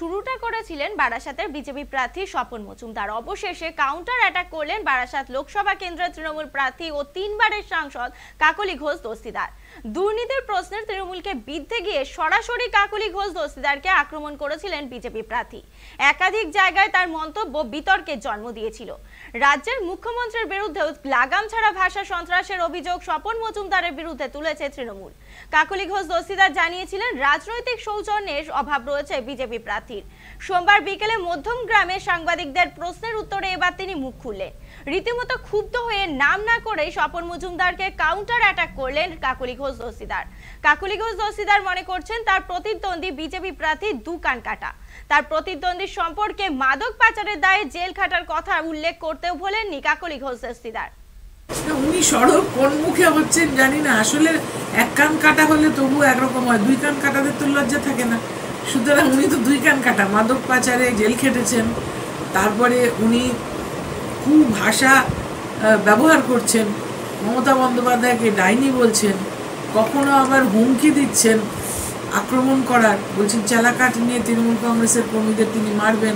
শুরুটা করেছিলেন বারাসাতের বিজেপি প্রার্থী স্বপন মজুমদার। অবশেষে কাউন্টার অ্যাটাক করলেন বারাসাত লোকসভা কেন্দ্রের তৃণমূল প্রার্থী ও 3 বারের সাংসদ কাকলি ঘোষ দস্তিদার। দুর্নীতির প্রশ্নে তৃণমূলকে বিদ্ধে গিয়ে সরাসরি কাকলি ঘোষ দস্তিদারকে আক্রমণ করেছিলেন বিজেপি প্রার্থী। একাধিক জায়গায় তার মন্তব্য বিতর্কের জন্ম দিয়েছিল। রাজ্যের মুখ্যমন্ত্রীর বিরুদ্ধেও লাগাম ছাড়া ভাষা সন্ত্রাসের অভিযোগ স্বপন মজুমদারের বিরুদ্ধে তুলেছে তৃণমূল। কাকলি ঘোষ দস্তিদার জানিয়েছিলেন রাজনৈতিক সৌজন্যের অভাব রয়েছে বিজেপি প্রার্থীর। সোমবার বিকেলে মধ্যম গ্রামে সাংবাদিকদের প্রশ্নের উত্তরে এবার তিনি মুখ খুললেন। রীতিমতো ক্ষুব্ধ হয়ে নাম না করে স্বপন মজুমদারকে কাউন্টার অ্যাটাক করলেন কাকলি ঘোষ দস্তিদার। কাকলি ঘোষ দস্তিদার মনে করছেন তার প্রতিদ্বন্দ্বী বিজেপি প্রার্থী দু কান কাটা। তার প্রতিদ্বন্দ্বীর সম্পর্কে মাদক পাচারের দায়ে জেল খাটার কথা উল্লেখ করতেও ভোলেননি কাকলি ঘোষ দস্তিদার। উনি সড়ক কোন মুখে হচ্ছেন জানি না, আসলে এক কান কাটা হলে তবু একরকম হয়, দুই কান কাটাদের তো লজ্জা থাকে না। সুতরাং উনি তো দুই কান কাটা, মাদক পাচারে জেল খেটেছেন, তারপরে উনি খুব ভাষা ব্যবহার করছেন, মমতা বন্দ্যোপাধ্যায়কে ডাইনি বলছেন, কখনো আবার হুমকি দিচ্ছেন আক্রমণ করার, বলছেন চেলাকাঠ নিয়ে তৃণমূল কংগ্রেসের কর্মীদের তিনি মারবেন,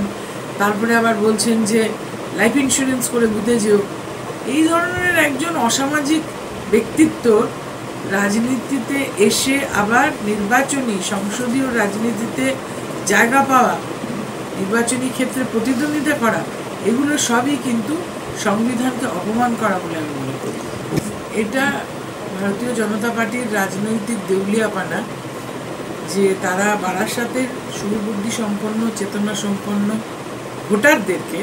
তারপরে আবার বলছেন যে লাইফ ইন্স্যুরেন্স করে বুঝে যেও। এই ধরনের একজন অসামাজিক ব্যক্তিত্ব রাজনীতিতে এসে আবার নির্বাচনী সংসদীয় রাজনীতিতে জায়গা পাওয়া, নির্বাচনী ক্ষেত্রে প্রতিদ্বন্দ্বিতা করা, এগুলো সবই কিন্তু সংবিধানকে অপমান করা বলে আমি মনে করি। এটা ভারতীয় জনতা পার্টির রাজনৈতিক দেউলিয়াপানা যে তারা বারাসাতের সুবুদ্ধি সম্পন্ন, চেতনা সম্পন্ন ভোটারদেরকে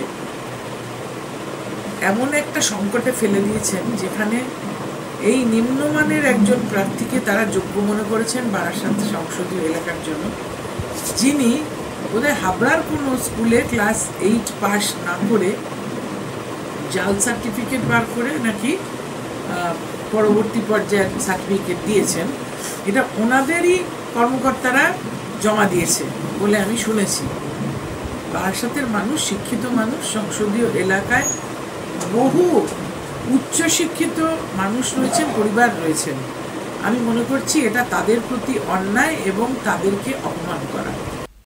এমন একটা সংকটে ফেলে দিয়েছেন যেখানে এই নিম্নমানের একজন প্রার্থীকে তারা যোগ্য মনে করেছেন বারাসাত সংসদীয় এলাকার জন্য, যিনি বোধহয় হাবড়ার কোনো স্কুলে ক্লাস 8 পাস না করে জাল সার্টিফিকেট বার করে নাকি পরবর্তী পর্যায়ের সার্টিফিকেট দিয়েছেন। এটা ওনাদেরই কর্মকর্তারা জমা দিয়েছে বলে আমি শুনেছি। বারাসাতের মানুষ শিক্ষিত মানুষ, সংসদীয় এলাকায় বহু উচ্চশিক্ষিত মানুষ রয়েছেন, পরিবার রয়েছেন। আমি মনে করছি এটা তাদের প্রতি অন্যায় এবং তাদেরকে অপমান করা।